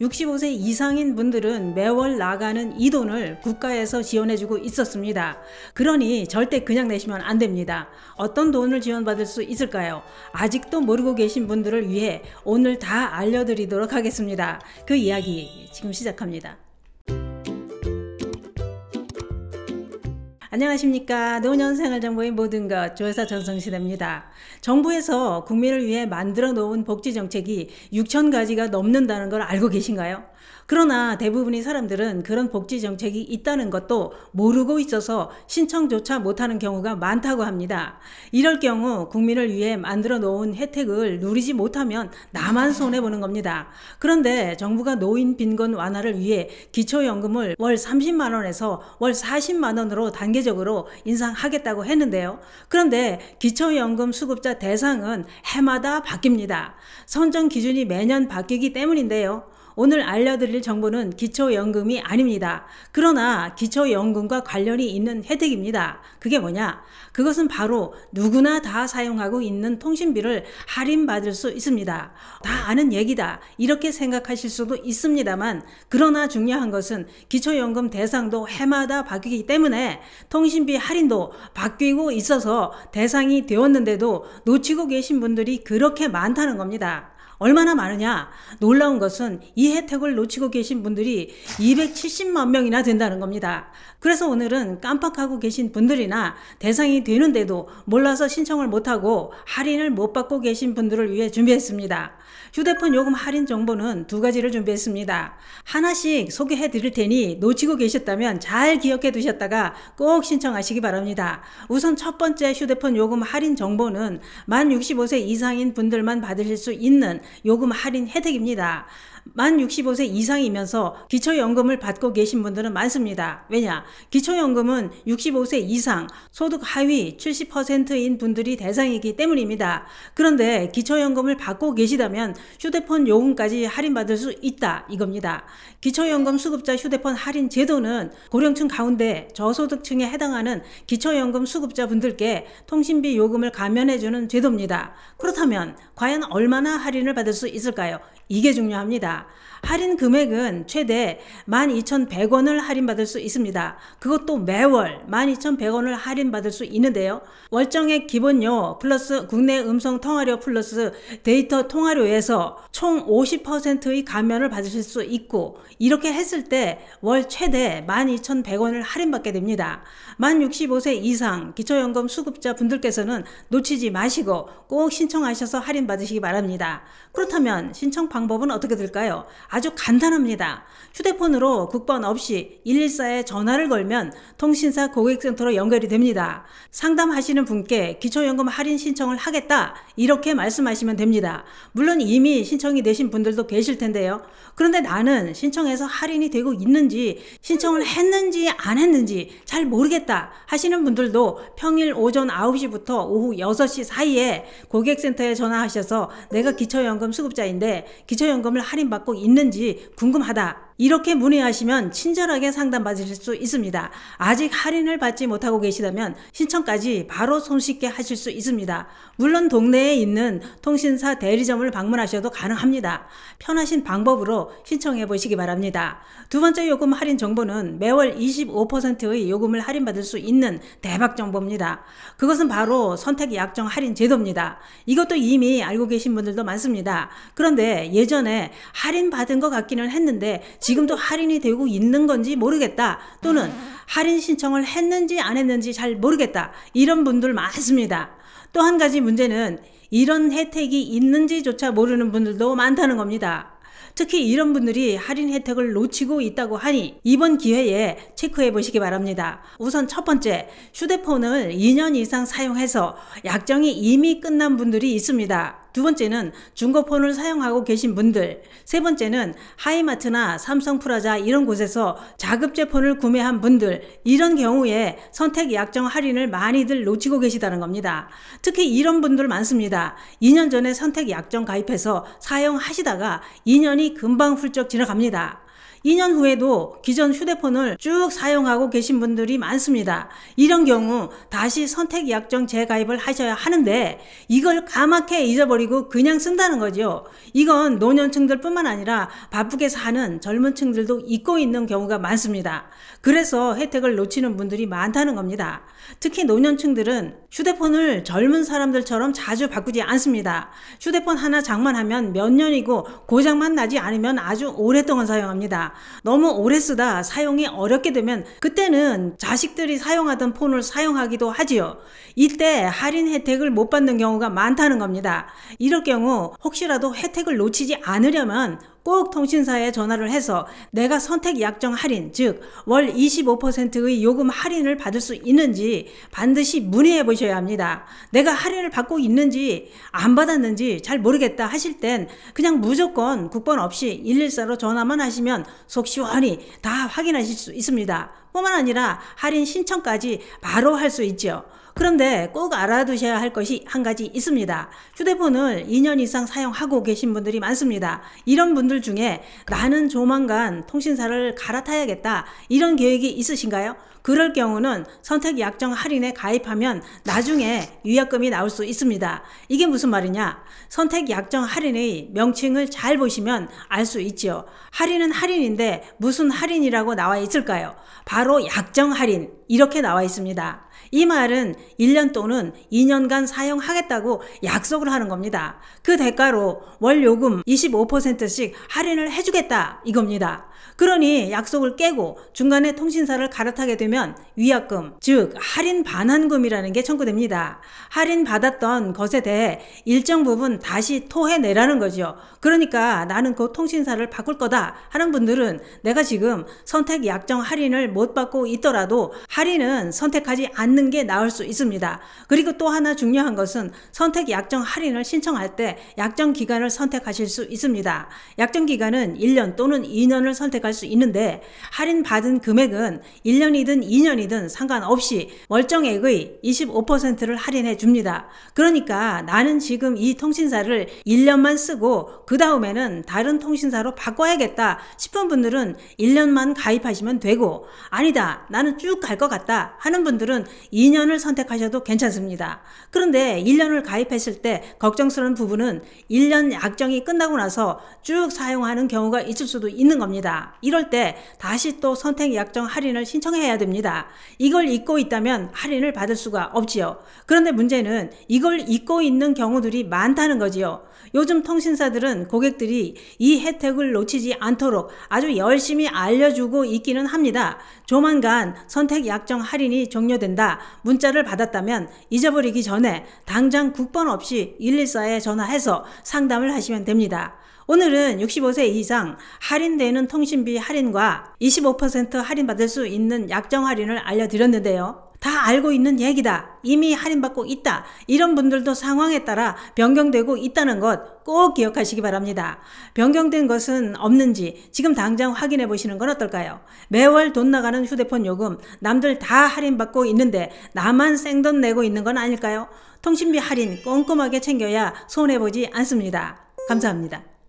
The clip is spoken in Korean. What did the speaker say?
65세 이상인 분들은 매월 나가는 이 돈을 국가에서 지원해주고 있었습니다. 그러니 절대 그냥 내시면 안 됩니다. 어떤 돈을 지원받을 수 있을까요? 아직도 모르고 계신 분들을 위해 오늘 다 알려드리도록 하겠습니다. 그 이야기 지금 시작합니다. 안녕하십니까. 노년생활정보의 모든 것 조회사 전성시대입니다. 정부에서 국민을 위해 만들어 놓은 복지정책이 6,000가지가 넘는다는 걸 알고 계신가요? 그러나 대부분의 사람들은 그런 복지정책이 있다는 것도 모르고 있어서 신청조차 못하는 경우가 많다고 합니다. 이럴 경우 국민을 위해 만들어 놓은 혜택을 누리지 못하면 나만 손해보는 겁니다. 그런데 정부가 노인 빈곤 완화를 위해 기초연금을 월 30만원에서 월 40만원으로 단계적으로 인상하겠다고 했는데요. 그런데 기초연금 수급자 대상은 해마다 바뀝니다. 선정 기준이 매년 바뀌기 때문인데요. 오늘 알려드릴 정보는 기초연금이 아닙니다. 그러나 기초연금과 관련이 있는 혜택입니다. 그게 뭐냐? 그것은 바로 누구나 다 사용하고 있는 통신비를 할인받을 수 있습니다. 다 아는 얘기다 이렇게 생각하실 수도 있습니다만, 그러나 중요한 것은 기초연금 대상도 해마다 바뀌기 때문에 통신비 할인도 바뀌고 있어서 대상이 되었는데도 놓치고 계신 분들이 그렇게 많다는 겁니다. 얼마나 많으냐? 놀라운 것은 이 혜택을 놓치고 계신 분들이 270만 명이나 된다는 겁니다. 그래서 오늘은 깜빡하고 계신 분들이나 대상이 되는데도 몰라서 신청을 못하고 할인을 못 받고 계신 분들을 위해 준비했습니다. 휴대폰 요금 할인 정보는 두 가지를 준비했습니다. 하나씩 소개해 드릴 테니 놓치고 계셨다면 잘 기억해 두셨다가 꼭 신청하시기 바랍니다. 우선 첫 번째 휴대폰 요금 할인 정보는 만 65세 이상인 분들만 받으실 수 있는 요금 할인 혜택입니다. 만 65세 이상이면서 기초연금을 받고 계신 분들은 많습니다. 왜냐? 기초연금은 65세 이상 소득 하위 70%인 분들이 대상이기 때문입니다. 그런데 기초연금을 받고 계시다면 휴대폰 요금까지 할인받을 수 있다 이겁니다. 기초연금 수급자 휴대폰 할인 제도는 고령층 가운데 저소득층에 해당하는 기초연금 수급자 분들께 통신비 요금을 감면해주는 제도입니다. 그렇다면 과연 얼마나 할인을 받을 수 있을까요? 이게 중요합니다. 할인 금액은 최대 12,100원을 할인받을 수 있습니다. 그것도 매월 12,100원을 할인받을 수 있는데요. 월정액 기본료 플러스 국내 음성 통화료 플러스 데이터 통화료에서 총 50%의 감면을 받으실 수 있고, 이렇게 했을 때 월 최대 12,100원을 할인받게 됩니다. 만 65세 이상 기초연금 수급자 분들께서는 놓치지 마시고 꼭 신청하셔서 할인받으시기 바랍니다. 그렇다면 신청 방법은 어떻게 될까요? 아주 간단합니다. 휴대폰으로 국번 없이 114에 전화를 걸면 통신사 고객센터로 연결이 됩니다. 상담하시는 분께 기초연금 할인 신청을 하겠다 이렇게 말씀하시면 됩니다. 물론 이미 신청이 되신 분들도 계실 텐데요. 그런데 나는 신청해서 할인이 되고 있는지 신청을 했는지 안 했는지 잘 모르겠다 하시는 분들도 평일 오전 9시부터 오후 6시 사이에 고객센터에 전화하셔서 내가 기초연금 수급자인데 기초연금을 할인받고 있는지 궁금하다 이렇게 문의하시면 친절하게 상담받으실 수 있습니다. 아직 할인을 받지 못하고 계시다면 신청까지 바로 손쉽게 하실 수 있습니다. 물론 동네에 있는 통신사 대리점을 방문하셔도 가능합니다. 편하신 방법으로 신청해 보시기 바랍니다. 두 번째 요금 할인 정보는 매월 25%의 요금을 할인받을 수 있는 대박 정보입니다. 그것은 바로 선택 약정 할인 제도입니다. 이것도 이미 알고 계신 분들도 많습니다. 그런데 예전에 할인받은 것 같기는 했는데 지금도 할인이 되고 있는 건지 모르겠다, 또는 할인 신청을 했는지 안 했는지 잘 모르겠다, 이런 분들 많습니다. 또 한 가지 문제는 이런 혜택이 있는지조차 모르는 분들도 많다는 겁니다. 특히 이런 분들이 할인 혜택을 놓치고 있다고 하니 이번 기회에 체크해 보시기 바랍니다. 우선 첫 번째, 휴대폰을 2년 이상 사용해서 약정이 이미 끝난 분들이 있습니다. 두 번째는 중고폰을 사용하고 계신 분들, 세 번째는 하이마트나 삼성프라자 이런 곳에서 자급제 폰을 구매한 분들, 이런 경우에 선택 약정 할인을 많이들 놓치고 계시다는 겁니다. 특히 이런 분들 많습니다. 2년 전에 선택 약정 가입해서 사용하시다가 2년이 금방 훌쩍 지나갑니다. 2년 후에도 기존 휴대폰을 쭉 사용하고 계신 분들이 많습니다. 이런 경우 다시 선택약정 재가입을 하셔야 하는데 이걸 까맣게 잊어버리고 그냥 쓴다는 거죠. 이건 노년층들 뿐만 아니라 바쁘게 사는 젊은 층들도 잊고 있는 경우가 많습니다. 그래서 혜택을 놓치는 분들이 많다는 겁니다. 특히 노년층들은 휴대폰을 젊은 사람들처럼 자주 바꾸지 않습니다. 휴대폰 하나 장만하면 몇 년이고 고장만 나지 않으면 아주 오랫동안 사용합니다. 너무 오래 쓰다 사용이 어렵게 되면 그때는 자식들이 사용하던 폰을 사용하기도 하지요. 이때 할인 혜택을 못 받는 경우가 많다는 겁니다. 이럴 경우 혹시라도 혜택을 놓치지 않으려면 꼭 통신사에 전화를 해서 내가 선택약정 할인, 즉 월 25%의 요금 할인을 받을 수 있는지 반드시 문의해 보셔야 합니다. 내가 할인을 받고 있는지 안 받았는지 잘 모르겠다 하실 땐 그냥 무조건 국번 없이 114로 전화만 하시면 속 시원히 다 확인하실 수 있습니다. 뿐만 아니라 할인 신청까지 바로 할 수 있죠. 그런데 꼭 알아두셔야 할 것이 한 가지 있습니다. 휴대폰을 2년 이상 사용하고 계신 분들이 많습니다. 이런 분들 중에 나는 조만간 통신사를 갈아타야겠다 이런 계획이 있으신가요? 그럴 경우는 선택약정 할인에 가입하면 나중에 위약금이 나올 수 있습니다. 이게 무슨 말이냐? 선택약정 할인의 명칭을 잘 보시면 알 수 있죠. 할인은 할인인데 무슨 할인이라고 나와 있을까요? 바로 약정 할인 이렇게 나와 있습니다. 이 말은 1년 또는 2년간 사용하겠다고 약속을 하는 겁니다. 그 대가로 월 요금 25%씩 할인을 해주겠다 이겁니다. 그러니 약속을 깨고 중간에 통신사를 갈아타게 되면 위약금, 즉 할인 반환금이라는 게 청구됩니다. 할인 받았던 것에 대해 일정 부분 다시 토해내라는 거죠. 그러니까 나는 그 통신사를 바꿀 거다 하는 분들은 내가 지금 선택 약정 할인을 못 받고 있더라도 할인은 선택하지 않는 게 나을 수 있습니다. 그리고 또 하나 중요한 것은 선택 약정 할인을 신청할 때 약정 기간을 선택하실 수 있습니다. 약정 기간은 1년 또는 2년을 선택할 수 있는데 할인 받은 금액은 1년이든 2년이든 상관없이 월정액의 25%를 할인해 줍니다. 그러니까 나는 지금 이 통신사를 1년만 쓰고 그 다음에는 다른 통신사로 바꿔야겠다 싶은 분들은 1년만 가입하시면 되고, 아니다 나는 쭉 갈 것 같다 하는 분들은 2년을 선택하셔도 괜찮습니다. 그런데 1년을 가입했을 때 걱정스러운 부분은 1년 약정이 끝나고 나서 쭉 사용하는 경우가 있을 수도 있는 겁니다. 이럴 때 다시 또 선택 약정 할인을 신청해야 됩니다. 이걸 잊고 있다면 할인을 받을 수가 없지요. 그런데 문제는 이걸 잊고 있는 경우들이 많다는 거지요. 요즘 통신사들은 고객들이 이 혜택을 놓치지 않도록 아주 열심히 알려주고 있기는 합니다. 조만간 선택 약정 할인이 종료된다 문자를 받았다면 잊어버리기 전에 당장 국번 없이 114에 전화해서 상담을 하시면 됩니다. 오늘은 65세 이상 할인되는 통신비 할인과 25% 할인받을 수 있는 약정 할인을 알려드렸는데요. 다 알고 있는 얘기다, 이미 할인받고 있다, 이런 분들도 상황에 따라 변경되고 있다는 것 꼭 기억하시기 바랍니다. 변경된 것은 없는지 지금 당장 확인해 보시는 건 어떨까요? 매월 돈 나가는 휴대폰 요금 남들 다 할인받고 있는데 나만 생돈 내고 있는 건 아닐까요? 통신비 할인 꼼꼼하게 챙겨야 손해보지 않습니다. 감사합니다.